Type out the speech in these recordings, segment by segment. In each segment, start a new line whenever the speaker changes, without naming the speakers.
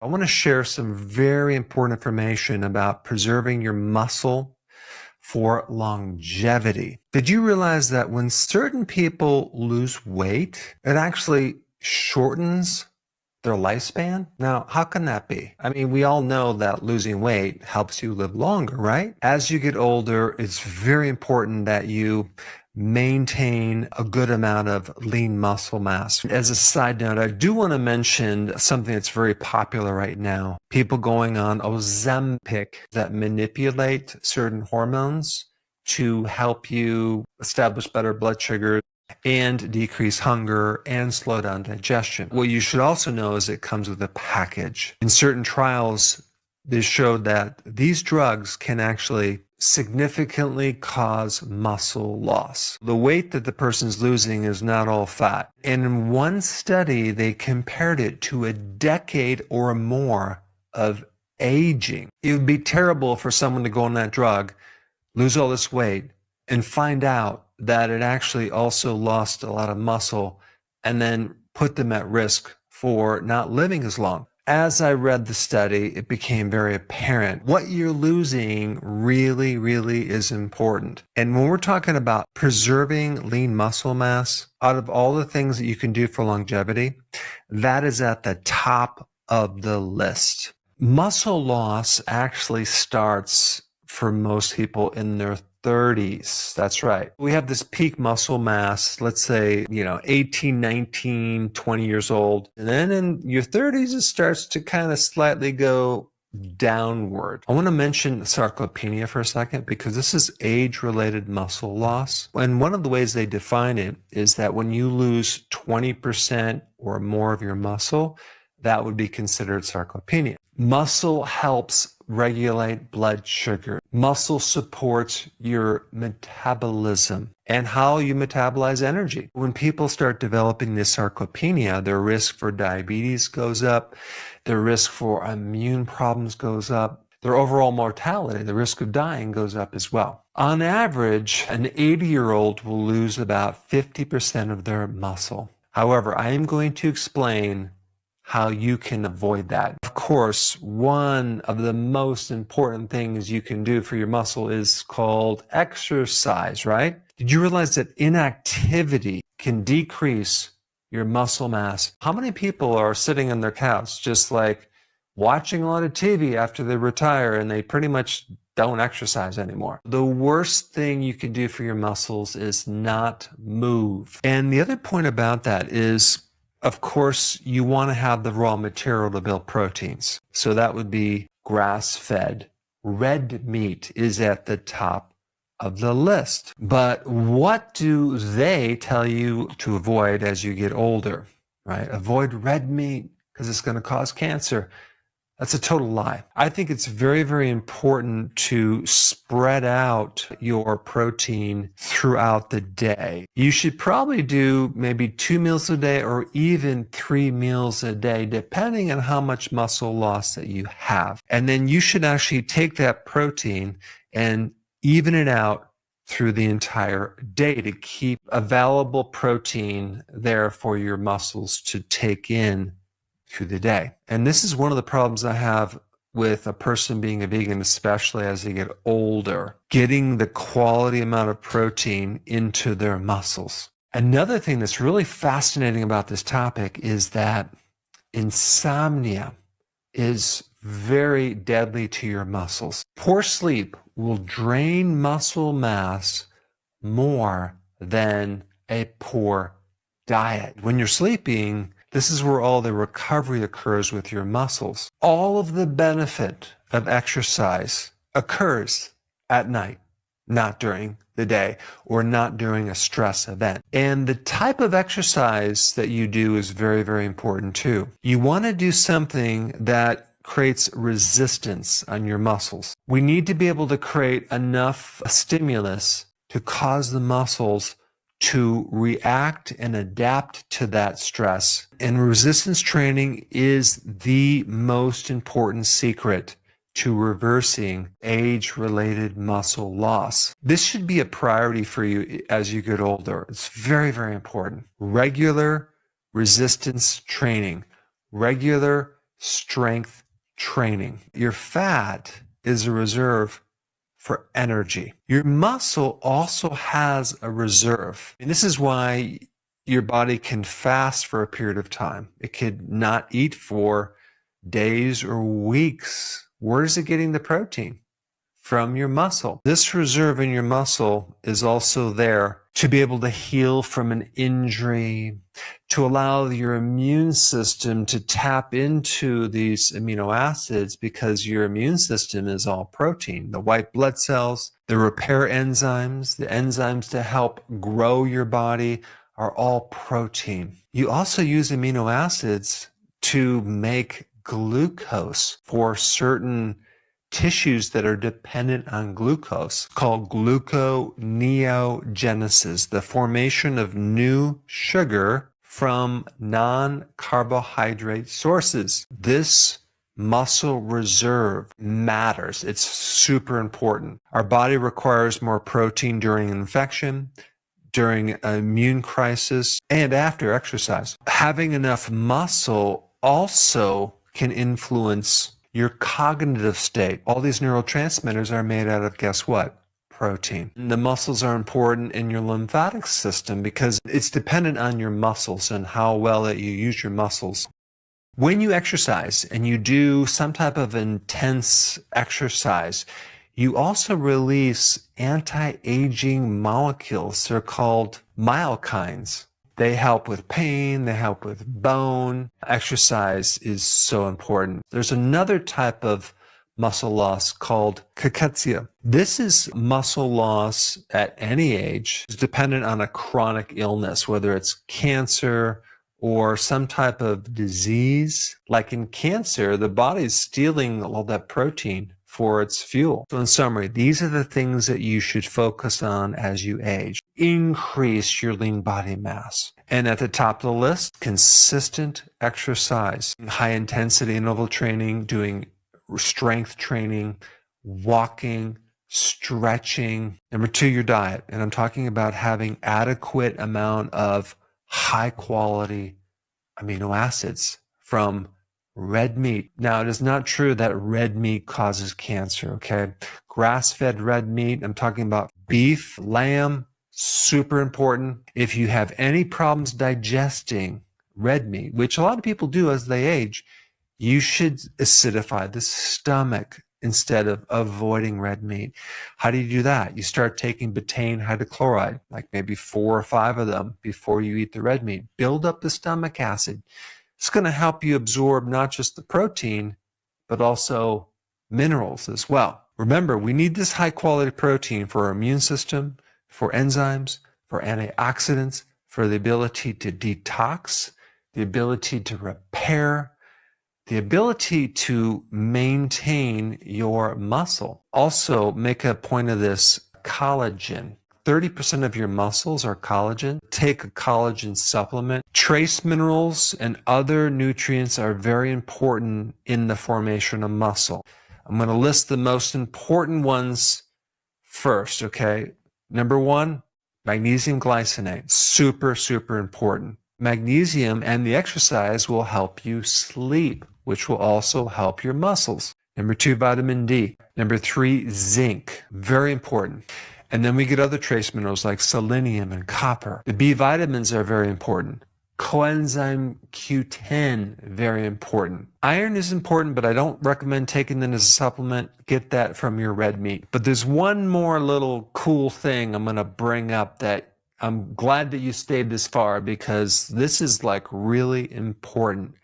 I want to share some very important information about preserving your muscle for longevity. Did you realize that when certain people lose weight, it actually shortens their lifespan? Now, how can that be? I mean, we all know that losing weight helps you live longer, right? As you get older, it's very important that you maintain a good amount of lean muscle mass. As a side note, I do want to mention something that's very popular right now. People going on Ozempic that manipulate certain hormones to help you establish better blood sugar and decrease hunger and slow down digestion. What you should also know is it comes with a package. In certain trials, they showed that these drugs can actually significantly cause muscle loss. The weight that the person's losing is not all fat. And in one study, they compared it to a decade or more of aging. It would be terrible for someone to go on that drug, lose all this weight, and find out that it actually also lost a lot of muscle and then put them at risk for not living as long. As I read the study, it became very apparent what you're losing really is important. And when we're talking about preserving lean muscle mass, out of all the things that you can do for longevity, that is at the top of the list. Muscle loss actually starts for most people in their 30s. That's right. We have this peak muscle mass, let's say, 18, 19, 20 years old. And then in your 30s, it starts to kind of slightly go downward. I want to mention sarcopenia for a second because this is age-related muscle loss. And one of the ways they define it is that when you lose 20% or more of your muscle, that would be considered sarcopenia. Muscle helps regulate blood sugar. Muscle supports your metabolism and how you metabolize energy. When people start developing this sarcopenia, their risk for diabetes goes up, their risk for immune problems goes up, their overall mortality, the risk of dying goes up as well. On average, an 80-year-old will lose about 50% of their muscle. However, I am going to explain how you can avoid that. Of course, one of the most important things you can do for your muscle is called exercise, right? Did you realize that inactivity can decrease your muscle mass? How many people are sitting on their couch just like watching a lot of TV after they retire and they pretty much don't exercise anymore? The worst thing you can do for your muscles is not move. And the other point about that is, of course, you want to have the raw material to build proteins. So that would be grass-fed. Red meat is at the top of the list. But what do they tell you to avoid as you get older, right? Avoid red meat because it's going to cause cancer. That's a total lie. I think it's very important to spread out your protein throughout the day. You should probably do maybe 2 meals a day or even 3 meals a day, depending on how much muscle loss that you have. And then you should actually take that protein and even it out through the entire day to keep available protein there for your muscles to take in through the day. And this is one of the problems I have with a person being a vegan, especially as they get older, getting the quality amount of protein into their muscles. Another thing that's really fascinating about this topic is that insomnia is very deadly to your muscles. Poor sleep will drain muscle mass more than a poor diet. When you're sleeping, this is where all the recovery occurs with your muscles. All of the benefit of exercise occurs at night, not during the day or not during a stress event. And the type of exercise that you do is very important too. You want to do something that creates resistance on your muscles. We need to be able to create enough stimulus to cause the muscles to react and adapt to that stress. And resistance training is the most important secret to reversing age-related muscle loss. This should be a priority for you as you get older. It's very important. Regular resistance training, regular strength training. Your fat is a reserve for energy. Your muscle also has a reserve. And this is why your body can fast for a period of time. It could not eat for days or weeks. Where is it getting the protein? From your muscle. This reserve in your muscle is also there to be able to heal from an injury, to allow your immune system to tap into these amino acids, because your immune system is all protein. The white blood cells, the repair enzymes, the enzymes to help grow your body are all protein. You also use amino acids to make glucose for certain tissues that are dependent on glucose, called gluconeogenesis, the formation of new sugar from non-carbohydrate sources. This muscle reserve matters. It's super important. Our body requires more protein during infection, during an immune crisis, and after exercise. Having enough muscle also can influence your cognitive state. All these neurotransmitters are made out of, guess what? Protein. And the muscles are important in your lymphatic system because it's dependent on your muscles and how well that you use your muscles. When you exercise and you do some type of intense exercise, you also release anti-aging molecules. They're called myokines. They help with pain, they help with bone. Exercise is so important. There's another type of muscle loss called cachexia. This is muscle loss at any age. It's dependent on a chronic illness, whether it's cancer or some type of disease. Like in cancer, the body's stealing all that protein for its fuel. So in summary, these are the things that you should focus on as you age. Increase your lean body mass. And at the top of the list, consistent exercise, high intensity interval training, doing strength training, walking, stretching. Number 2, your diet. And I'm talking about having adequate amount of high quality amino acids from red meat. Now, it is not true that red meat causes cancer, okay? Grass-fed red meat, I'm talking about beef, lamb, super important. If you have any problems digesting red meat, which a lot of people do as they age, you should acidify the stomach instead of avoiding red meat. How do you do that? You start taking betaine hydrochloride, like maybe 4 or 5 of them before you eat the red meat. Build up the stomach acid. It's going to help you absorb not just the protein, but also minerals as well. Remember, we need this high quality protein for our immune system, for enzymes, for antioxidants, for the ability to detox, the ability to repair, the ability to maintain your muscle. Also, make a point of this, collagen. 30% of your muscles are collagen. Take a collagen supplement. Trace minerals and other nutrients are very important in the formation of muscle. I'm going to list the most important ones first, okay? Number 1, magnesium glycinate. Super, super important. Magnesium and the exercise will help you sleep, which will also help your muscles. Number 2, vitamin D. Number 3, zinc. Very important. And then we get other trace minerals like selenium and copper. The B vitamins are very important. Coenzyme Q10, very important. Iron is important, but I don't recommend taking them as a supplement. Get that from your red meat. But there's one more little cool thing I'm going to bring up that I'm glad that you stayed this far, because this is like really important.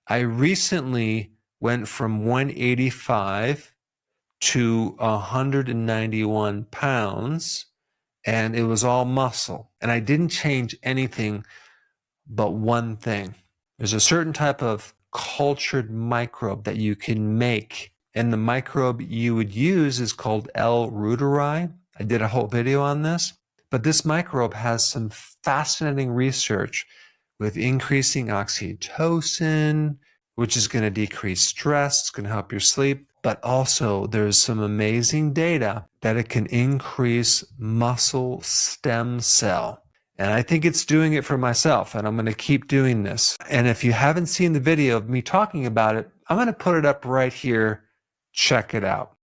I recently went from 185 to 191 pounds, and it was all muscle. And I didn't change anything but one thing. There's a certain type of cultured microbe that you can make, and the microbe you would use is called L. reuteri. I did a whole video on this, but this microbe has some fascinating research with increasing oxytocin, which is going to decrease stress, it's going to help your sleep. But also there's some amazing data that it can increase muscle stem cell. And I think it's doing it for myself, and I'm going to keep doing this. And if you haven't seen the video of me talking about it, I'm going to put it up right here. Check it out.